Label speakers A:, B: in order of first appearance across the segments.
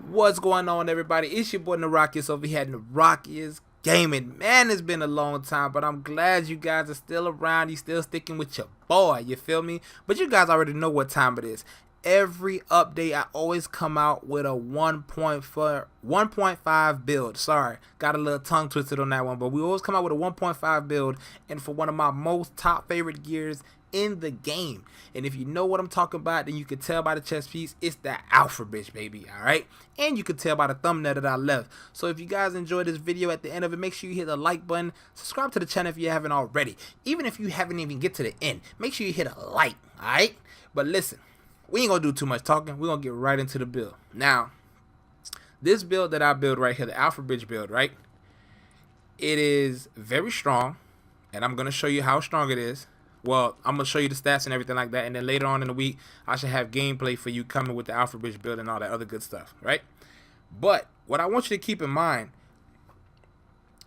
A: What's going on, everybody? It's your boy Narakius over here at Narakius Gaming. Man, it's been a long time, but I'm glad you guys are still around. You still sticking with your boy, you feel me? But you guys already know what time it is. Every update, I always come out with a 1.5 build. Sorry, got a little tongue twisted on that one, but we always come out with a 1.5 build, and for one of my most top favorite gears in the game. And if you know what I'm talking about, then you can tell by the chest piece, it's that alpha bitch, baby. Alright, and you can tell by the thumbnail that I left. So if you guys enjoyed this video, at the end of it, make sure you hit the like button, subscribe to the channel if you haven't already. Even if you haven't even get to the end, make sure you hit a like. Alright, but listen, we ain't gonna do too much talking. We're gonna get right into the build. Now, this build that I build right here, the alpha bitch build, right, it is very strong, and I'm gonna show you how strong it is. Well, I'm going to show you the stats and everything like that, and then later on in the week, I should have gameplay for you coming with the Alpha Bridge build and all that other good stuff, right? But what I want you to keep in mind,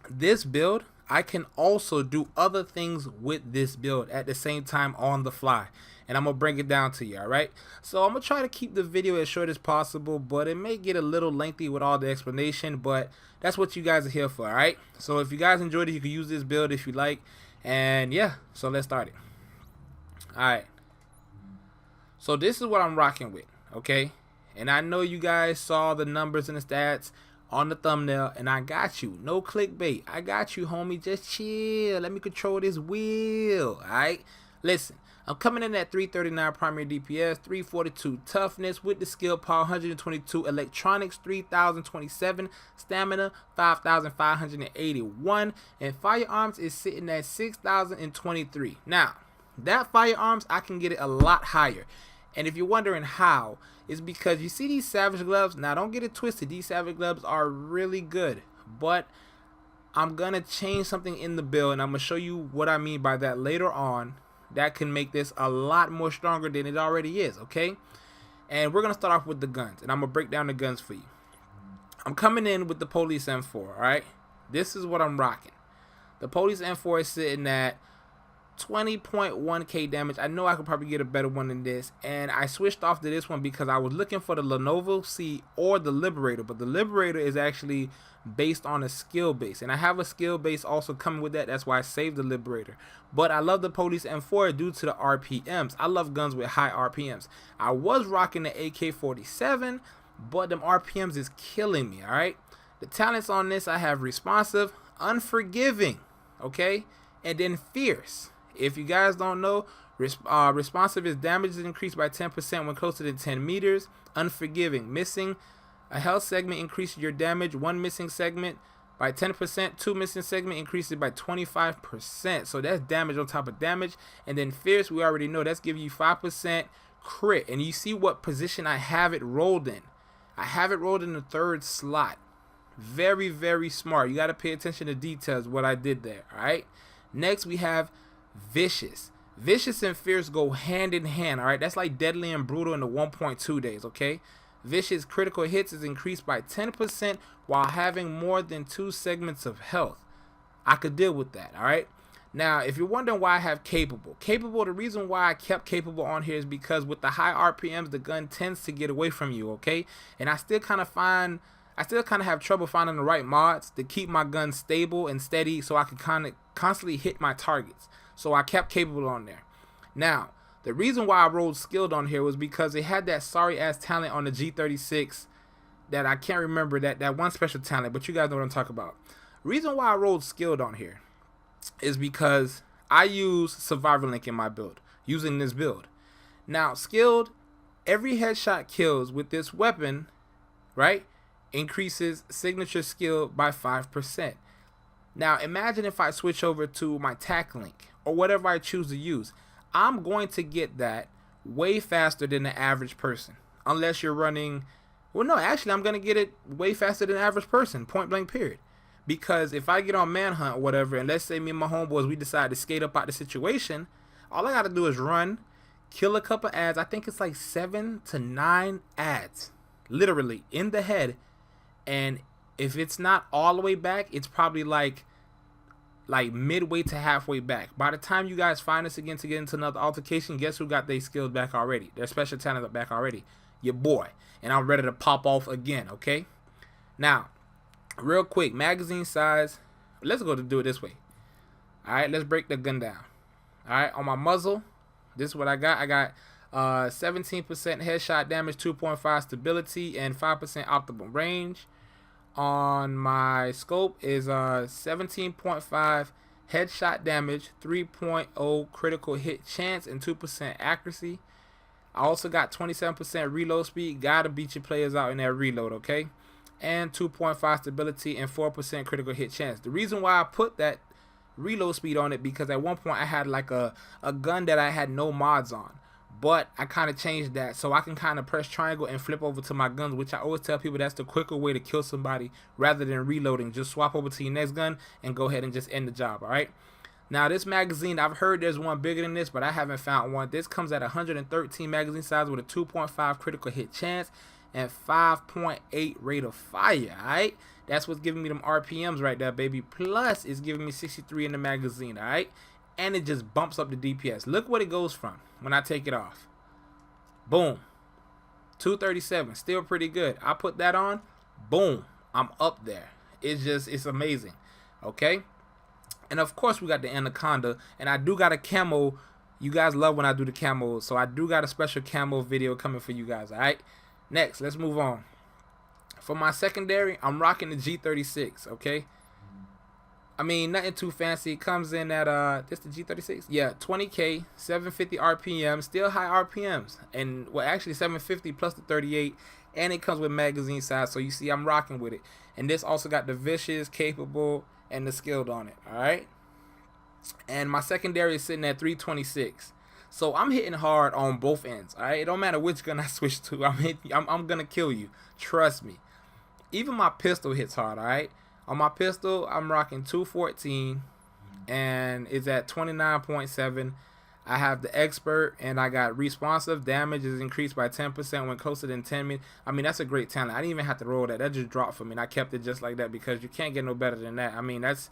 A: this build, I can also do other things with this build at the same time on the fly, and I'm going to bring it down to you, all right? So I'm going to try to keep the video as short as possible, but it may get a little lengthy with all the explanation, but that's what you guys are here for, all right? So if you guys enjoyed it, you can use this build if you like. And yeah, so let's start it. Alright, so this is what I'm rocking with, okay? And I know you guys saw the numbers and the stats on the thumbnail, and I got you. No clickbait. I got you, homie. Just chill. Let me control this wheel. Alright, listen, I'm coming in at 339 primary DPS, 342 toughness with the skill power, 122 electronics, 3027 stamina, 5581, and firearms is sitting at 6023. Now, that firearms, I can get it a lot higher. And if you're wondering how, it's because you see these Savage gloves. Now, don't get it twisted. These Savage gloves are really good, but I'm going to change something in the build, and I'm going to show you what I mean by that later on. That can make this a lot more stronger than it already is, okay? And we're going to start off with the guns, and I'm going to break down the guns for you. I'm coming in with the Police M4, all right? This is what I'm rocking. The Police M4 is sitting at 20.1k damage. I know I could probably get a better one than this, and I switched off to this one because I was looking for the Lenovo C or the Liberator, but the Liberator is actually based on a skill base, and I have a skill base also coming with that. That's why I saved the Liberator. But I love the Police M4 due to the RPMs. I love guns with high RPMs. I was rocking the AK-47, but them RPMs is killing me. All right, the talents on this, I have responsive, unforgiving, okay, and then fierce. If you guys don't know, responsive is damage is increased by 10% when closer than 10 meters. Unforgiving, missing a health segment increases your damage. One missing segment by 10%. Two missing segment increases by 25%. So that's damage on top of damage. And then fierce, we already know that's giving you 5% crit. And you see what position I have it rolled in. I have it rolled in the third slot. Very, very smart. You got to pay attention to details, what I did there. All right. Next, we have vicious. Vicious and fierce go hand in hand. All right. That's like deadly and brutal in the 1.2 days. Okay. Vicious critical hits is increased by 10% while having more than 2 segments of health. I could deal with that, all right? Now, if you're wondering why I have capable, the reason why I kept capable on here is because with the high RPMs, the gun tends to get away from you, okay? And I still kind of have trouble finding the right mods to keep my gun stable and steady so I can kind of constantly hit my targets. So I kept capable on there. Now, the reason why I rolled skilled on here was because it had that sorry ass talent on the G36 that I can't remember, that one special talent, but you guys know what I'm talking about. Reason why I rolled skilled on here is because I use survival link in my build, using this build. Now, skilled, every headshot kills with this weapon, right, increases signature skill by 5%. Now, imagine if I switch over to my tac link or whatever I choose to use. I'm going to get that way faster than the average person. Unless you're running, well, no, actually, I'm going to get it way faster than the average person, point blank period. Because if I get on manhunt or whatever, and let's say me and my homeboys, we decide to skate up out the situation, all I got to do is run, kill a couple ads. I think it's like 7 to 9 ads, literally, in the head. And if it's not all the way back, it's probably like midway to halfway back. By the time you guys find us again to get into another altercation, guess who got their skills back already? Their special talent back already? your boy, and I'm ready to pop off again. Okay, now real quick, magazine size. Let's go to do it this way. All right, let's break the gun down. All right, on my muzzle, this is what I got. I got 17% headshot damage, 2.5 stability, and 5% optimal range. On my scope is 17.5 headshot damage, 3.0 critical hit chance, and 2% accuracy. I also got 27% reload speed. Gotta beat your players out in that reload, okay? And 2.5 stability and 4% critical hit chance. The reason why I put that reload speed on it, because at one point I had like a gun that I had no mods on, but I kind of changed that so I can kind of press triangle and flip over to my guns, which I always tell people that's the quicker way to kill somebody rather than reloading. Just swap over to your next gun and go ahead and just end the job. All right, now this magazine, I've heard there's one bigger than this, but I haven't found one. This comes at 113 magazine size with a 2.5 critical hit chance and 5.8 rate of fire. All right, that's what's giving me them RPMs right there, baby. Plus it's giving me 63 in the magazine. All right, and it just bumps up the DPS. Look what it goes from when I take it off. Boom, 237, still pretty good. I put that on, boom, I'm up there. It's amazing. Okay, and of course we got the Anaconda, and I do got a camo. You guys love when I do the camo, so I do got a special camo video coming for you guys. All right, next let's move on. For my secondary, I'm rocking the G36. Okay, I mean, nothing too fancy. It comes in at this the G36, yeah, 20k, 750 RPM, still high RPMs, and well, actually 750 plus the 38, and it comes with magazine size. So you see, I'm rocking with it. And this also got the vicious, capable, and the skilled on it. All right, and my secondary is sitting at 326. So I'm hitting hard on both ends. All right, it don't matter which gun I switch to. I'm gonna kill you. Trust me. Even my pistol hits hard. All right. On my pistol, I'm rocking 214, and it's at 29.7. I have the expert, and I got responsive. Damage is increased by 10% when closer than 10 minutes. I mean, that's a great talent. I didn't even have to roll that. That just dropped for me, and I kept it just like that because you can't get no better than that. I mean, that's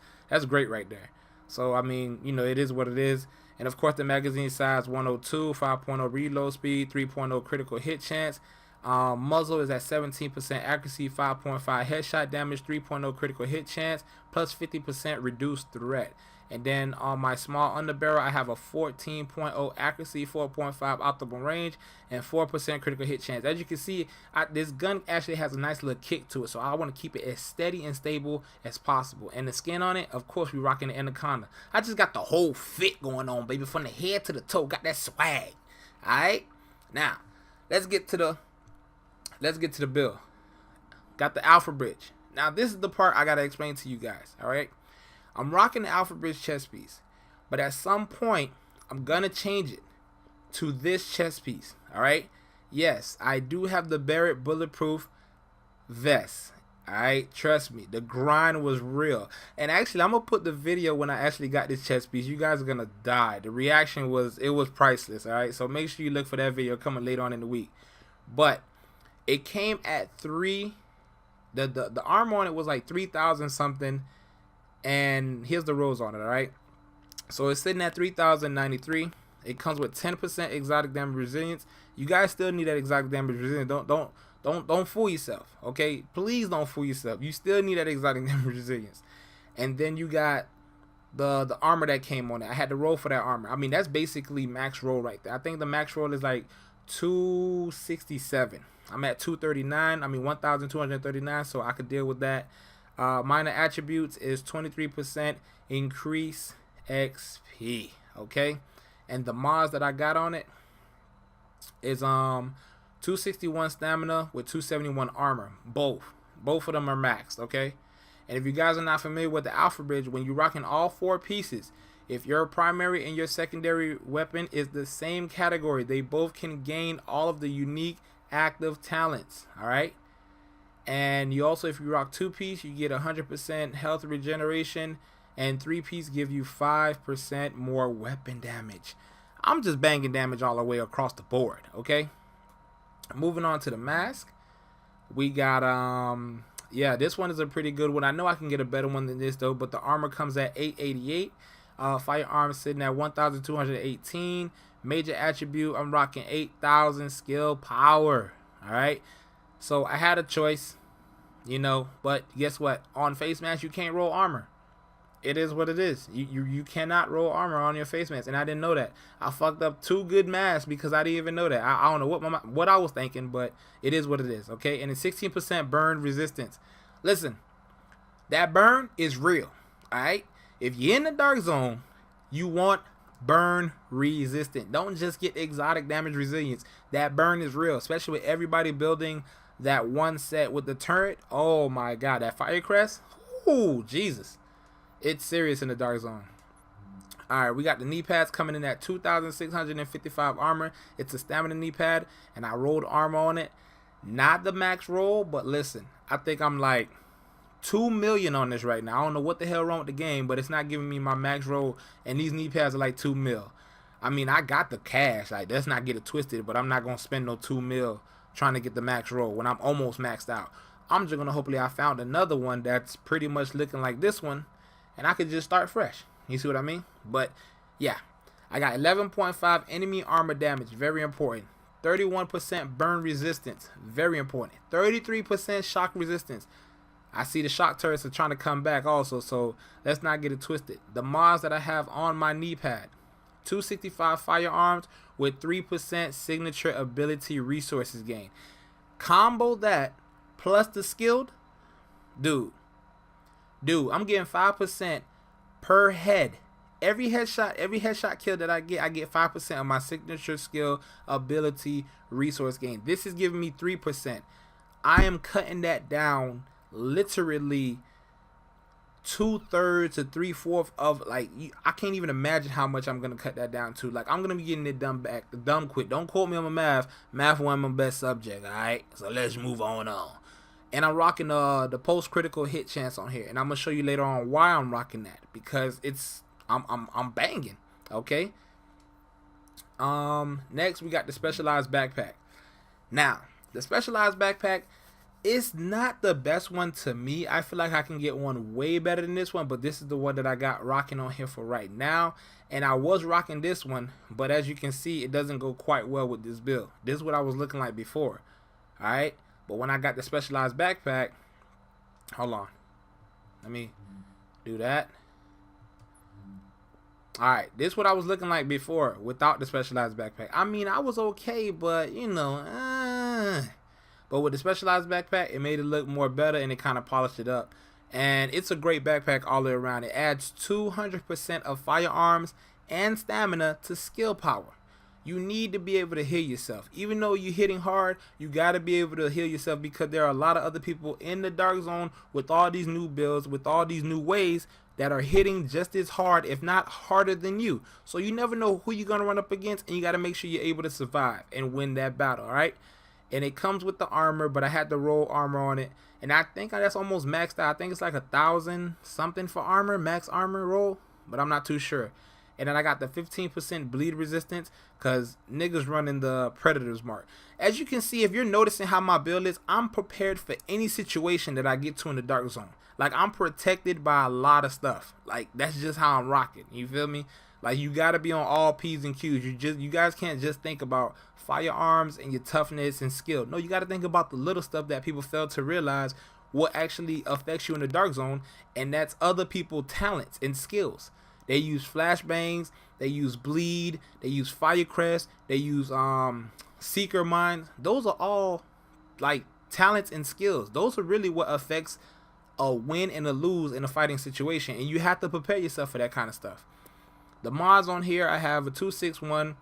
A: great right there. So, I mean, you know, it is what it is. And, of course, the magazine size 102, 5.0 reload speed, 3.0 critical hit chance. Muzzle is at 17% accuracy, 5.5 headshot damage, 3.0 critical hit chance, plus 50% reduced threat. And then on my small underbarrel, I have a 14.0 accuracy, 4.5 optimal range, and 4% critical hit chance. As you can see, this gun actually has a nice little kick to it, so I want to keep it as steady and stable as possible. And the skin on it, of course, we rocking the Anaconda. I just got the whole fit going on, baby, from the head to the toe. Got that swag. All right, now let's get to the build. Got the Alpha Bridge. Now this is the part I gotta explain to you guys. All right, I'm rocking the Alpha Bridge chest piece, but at some point I'm gonna change it to this chest piece. All right, yes, I do have the Barrett bulletproof vest. All right, trust me, the grind was real. And actually, I'm gonna put the video when I actually got this chest piece. You guys are gonna die. The reaction was priceless. All right, so make sure you look for that video coming later on in the week. But it came at the armor on it was like 3,000 something, and here's the rolls on it. All right, so it's sitting at 3,093. It comes with 10% exotic damage resilience. You guys still need that exotic damage resilience. Don't fool yourself. Okay, please don't fool yourself. You still need that exotic damage resilience. And then you got the armor that came on it. I had to roll for that armor. I mean, that's basically max roll right there. I think the max roll is like 267. I'm at 239. I mean 1,239, so I could deal with that. Minor attributes is 23% increase XP. Okay, and the mods that I got on it is 261 stamina with 271 armor. Both of them are maxed. Okay, and if you guys are not familiar with the Alpha Bridge, when you're rocking all 4 pieces, if your primary and your secondary weapon is the same category, they both can gain all of the unique active talents. All right, and you also, if you rock 2-piece, you get 100% health regeneration, and 3-piece give you 5% more weapon damage. I'm just banging damage all the way across the board. Okay, moving on to the mask, we got yeah, this one is a pretty good one. I know I can get a better one than this though, but the armor comes at 888. Firearm sitting at 1,218. Major attribute, I'm rocking 8,000 skill power. All right. So I had a choice, you know, but guess what? On face mask, you can't roll armor. It is what it is. You cannot roll armor on your face mask, and I didn't know that. I fucked up 2 good masks because I didn't even know that. I don't know what I was thinking, but it is what it is, okay? And it's 16% burn resistance. Listen, that burn is real, all right? If you're in the dark zone, you want burn resistant. Don't just get exotic damage resilience. That burn is real, especially with everybody building that one set with the turret. Oh my god, that fire crest. Ooh, Jesus. It's serious in the dark zone. Alright, we got the knee pads coming in at 2,655 armor. It's a stamina knee pad, and I rolled armor on it. Not the max roll, but listen, I think I'm like 2 million on this right now. I don't know what the hell wrong with the game, but it's not giving me my max roll, and these knee pads are like 2 mil. I mean, I got the cash. Like, let's not get it twisted, but I'm not going to spend no 2 mil trying to get the max roll when I'm almost maxed out. I'm just going to hopefully I found another one that's pretty much looking like this one, and I could just start fresh. You see what I mean? But yeah, I got 11.5 enemy armor damage, very important. 31% burn resistance, very important. 33% shock resistance. I see the shock turrets are trying to come back also, so let's not get it twisted. The mods that I have on my knee pad: 265 firearms with 3% signature ability resources gain. Combo that plus the skilled, dude, I'm getting 5% per head. Every headshot kill that I get 5% of my signature skill ability resource gain. This is giving me 3%. I am cutting that down literally 2/3 to 3/4 of, like, I can't even imagine how much I'm gonna cut that down to. Like, I'm gonna be getting it done back, dumb quick. Don't quote me on my math. Math one of my best subject. All right, so let's move on. And I'm rocking the post critical hit chance on here, and I'm gonna show you later on why I'm rocking that, because it's I'm banging. Okay. Next we got the specialized backpack. Now the specialized backpack is not the best one to me. I feel like I can get one way better than this one, but this is the one that I got rocking on here for right now. And I was rocking this one, but as you can see, it doesn't go quite well with this build. This is what I was looking like before. All right. But when I got the specialized backpack, hold on, let me do that. Alright, this is what I was looking like before without the specialized backpack. I mean, I was okay, but you know, but with the specialized backpack, it made it look more better, and it kind of polished it up. And it's a great backpack all the way around. It adds 200% of firearms and stamina to skill power. You need to be able to heal yourself. Even though you're hitting hard, you got to be able to heal yourself, because there are a lot of other people in the dark zone with all these new builds, with all these new ways, that are hitting just as hard, if not harder than you. So you never know who you're going to run up against, and you got to make sure you're able to survive and win that battle, all right? And it comes with the armor, but I had to roll armor on it, and I think that's almost maxed out. I think it's like 1,000 something for armor, max armor roll, but I'm not too sure. And then I got the 15% bleed resistance, because niggas running the Predator's mark. As you can see, if you're noticing how my build is, I'm prepared for any situation that I get to in the dark zone. Like, I'm protected by a lot of stuff. Like, that's just how I'm rocking. You feel me? Like, you got to be on all P's and Q's. You guys can't just think about firearms and your toughness and skill. No, you got to think about the little stuff that people fail to realize what actually affects you in the dark zone, and that's other people's talents and skills. They use flashbangs, they use bleed, they use firecrest, they use seeker mines. Those are all like talents and skills. Those are really what affects a win and a lose in a fighting situation, and you have to prepare yourself for that kind of stuff. The mods on here, I have a 261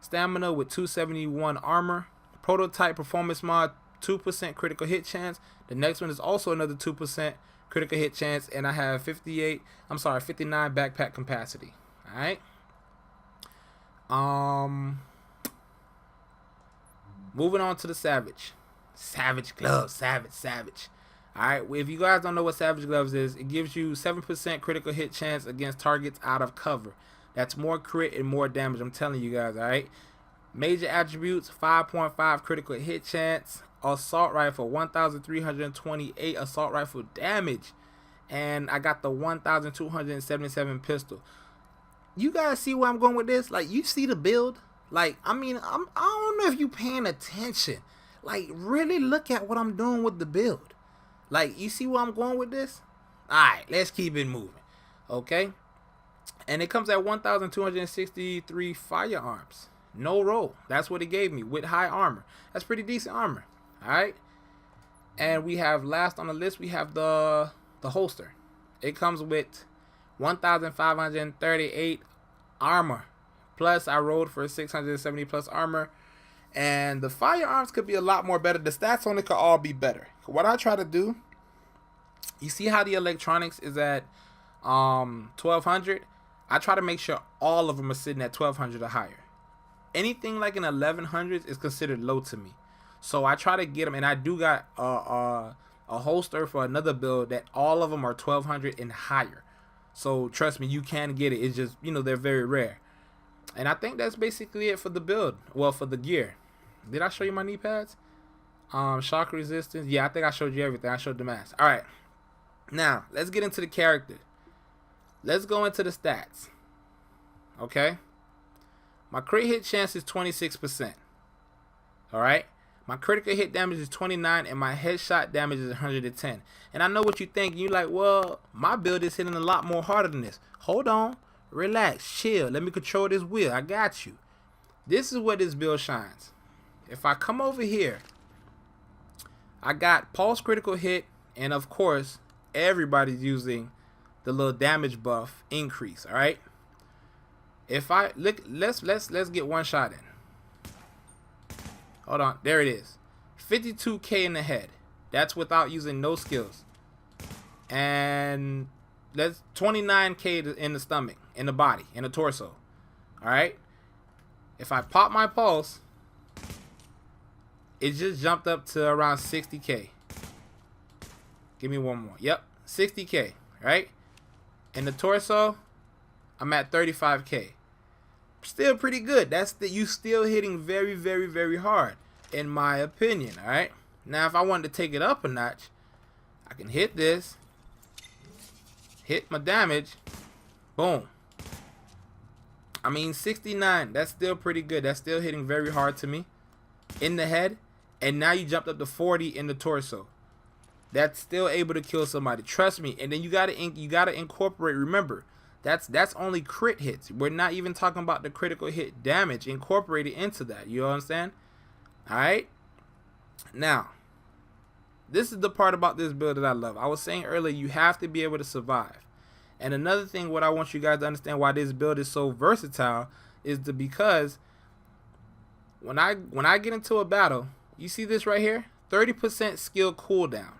A: stamina with 271 armor, prototype performance mod, 2% critical hit chance. The next one is also another 2% critical hit chance, and I have 59 backpack capacity. All right. Moving on to the Savage gloves. Savage. All right. If you guys don't know what Savage gloves is, it gives you 7% critical hit chance against targets out of cover. That's more crit and more damage. I'm telling you guys. All right. Major attributes: 5.5 critical hit chance. Assault rifle, 1,328 assault rifle damage, and I got the 1,277 pistol. You guys see where I'm going with this? Like, you see the build? Like, I mean, I don't know if you paying attention. Like, really look at what I'm doing with the build. Like, you see where I'm going with this? Alright, let's keep it moving. Okay? And it comes at 1,263 firearms. No roll. That's what it gave me with high armor. That's pretty decent armor. Alright? And we have, last on the list, we have the holster. It comes with 1,538 armor. Plus, I rolled for 670 plus armor. And the firearms could be a lot more better. The stats on it could all be better. What I try to do, you see how the electronics is at 1,200? I try to make sure all of them are sitting at 1,200 or higher. Anything like an 1,100 is considered low to me. So I try to get them, and I do got a holster for another build that all of them are 1,200 and higher. So trust me, you can get it. It's just, you know, they're very rare. And I think that's basically it for the build. Well, for the gear. Did I show you my knee pads? Shock resistance. Yeah, I think I showed you everything. I showed the mask. All right. Now, let's get into the character. Let's go into the stats. Okay? My crit hit chance is 26%. All right? My critical hit damage is 29, and my headshot damage is 110. And I know what you think. You're like, well, my build is hitting a lot more harder than this. Hold on. Relax. Chill. Let me control this wheel. I got you. This is where this build shines. If I come over here, I got pulse critical hit, and of course, everybody's using the little damage buff increase. All right. If I look, let's get one shot in. Hold on, there it is. 52k in the head. That's without using no skills. And that's 29k in the stomach, in the body, in the torso. All right. If I pop my pulse, it just jumped up to around 60k. Give me one more. Yep, 60k. Right. In the torso, I'm at 35k. Still pretty good. That's you still hitting very, very, very hard, in my opinion. All right. Now, if I wanted to take it up a notch, I can hit this, hit my damage, boom. I mean, 69. That's still pretty good. That's still hitting very hard to me in the head. And now you jumped up to 40 in the torso. That's still able to kill somebody. Trust me. And then you gotta incorporate. Remember, that's only crit hits. We're not even talking about the critical hit damage incorporated into that. You understand? All right. Now, this is the part about this build that I love. I was saying earlier, you have to be able to survive. And another thing, what I want you guys to understand why this build is so versatile is because when I get into a battle, you see this right here, 30% skill cooldown.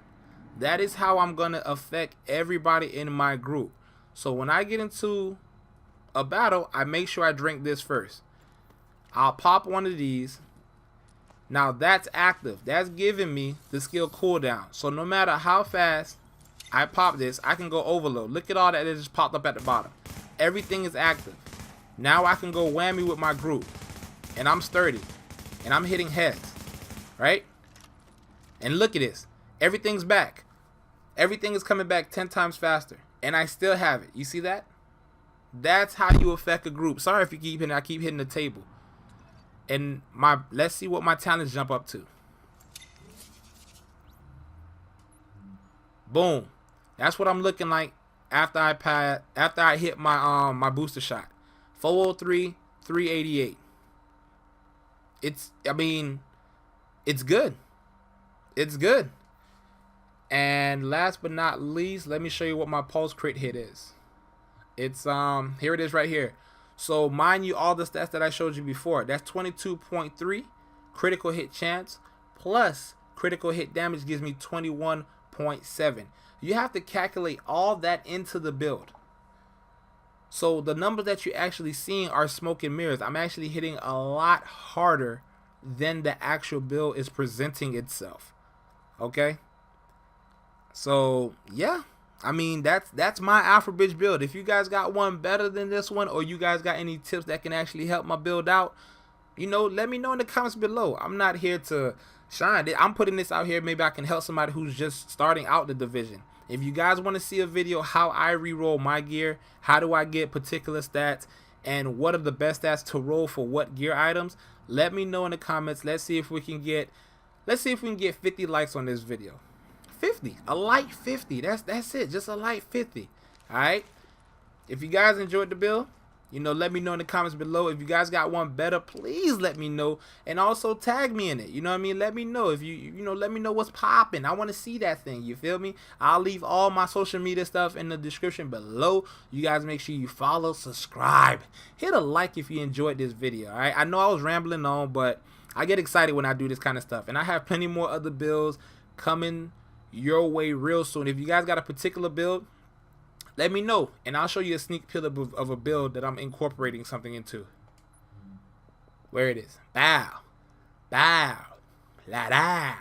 A: That is how I'm gonna affect everybody in my group. So when I get into a battle, I make sure I drink this first. I'll pop one of these. Now that's active. That's giving me the skill cooldown. So no matter how fast I pop this, I can go overload. Look at all that just popped up at the bottom. Everything is active. Now I can go whammy with my group. And I'm sturdy. And I'm hitting heads. Right? And look at this. Everything's back. Everything is coming back 10 times faster. And I still have it. You see that? That's how you affect a group. Sorry if you keep hitting. I keep hitting the table. And let's see what my talents jump up to. Boom. That's what I'm looking like after I hit my my booster shot. 403, 388. I mean, it's good. It's good. And last but not least, let me show you what my pulse crit hit is. It's here it is right here. So mind you, all the stats that I showed you before, that's 22.3 critical hit chance plus critical hit damage gives me 21.7. You have to calculate all that into the build. So the numbers that you're actually seeing are smoke and mirrors. I'm actually hitting a lot harder than the actual build is presenting itself. Okay? So, yeah. I mean, that's my Alpha Bridge build. If you guys got one better than this one, or you guys got any tips that can actually help my build out, you know, let me know in the comments below. I'm not here to shine. I'm putting this out here. Maybe I can help somebody who's just starting out the division. If you guys want to see a video how I re-roll my gear, how do I get particular stats, and what are the best stats to roll for what gear items, let me know in the comments. Let's see if we can get Let's see if we can get 50 likes on this video. 50, a light 50. That's it, just a light 50. All right. If you guys enjoyed the build, you know, let me know in the comments below. If you guys got one better, please let me know, and also tag me in it. You know what I mean? Let me know if you know, let me know what's popping. I want to see that thing. You feel me? I'll leave all my social media stuff in the description below. You guys make sure you follow, subscribe, hit a like if you enjoyed this video. All right. I know I was rambling on, but I get excited when I do this kind of stuff, and I have plenty more other builds coming your way real soon. If you guys got a particular build, let me know, and I'll show you a sneak peek of a build that I'm incorporating something into. Where it is. Bow. Bow. La da.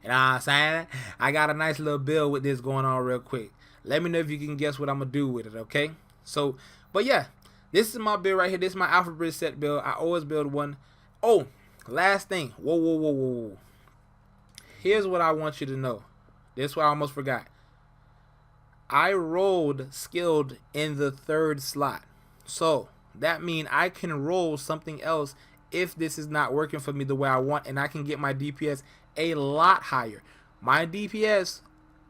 A: You know what I'm saying? I got a nice little build with this going on real quick. Let me know if you can guess what I'm going to do with it, okay? So, but yeah, this is my build right here. This is my Alpha Bridge set build. I always build one. Oh, last thing. Whoa. Here's what I want you to know. This is what I almost forgot. I rolled skilled in the 3rd slot. So that means I can roll something else if this is not working for me the way I want, and I can get my DPS a lot higher. My DPS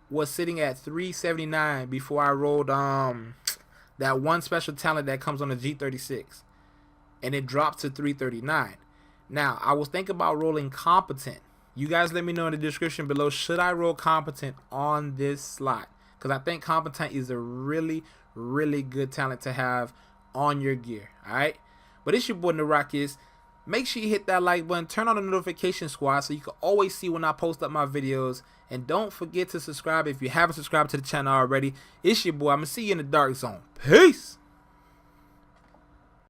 A: was sitting at 379 before I rolled that one special talent that comes on the G36, and it dropped to 339. Now I was thinking about rolling competent. You guys let me know in the description below, should I roll competent on this slot? Because I think competent is a really, really good talent to have on your gear. Alright? But it's your boy The Rockets. Make sure you hit that like button. Turn on the notification squad so you can always see when I post up my videos. And don't forget to subscribe if you haven't subscribed to the channel already. It's your boy. I'm going to see you in the dark zone. Peace!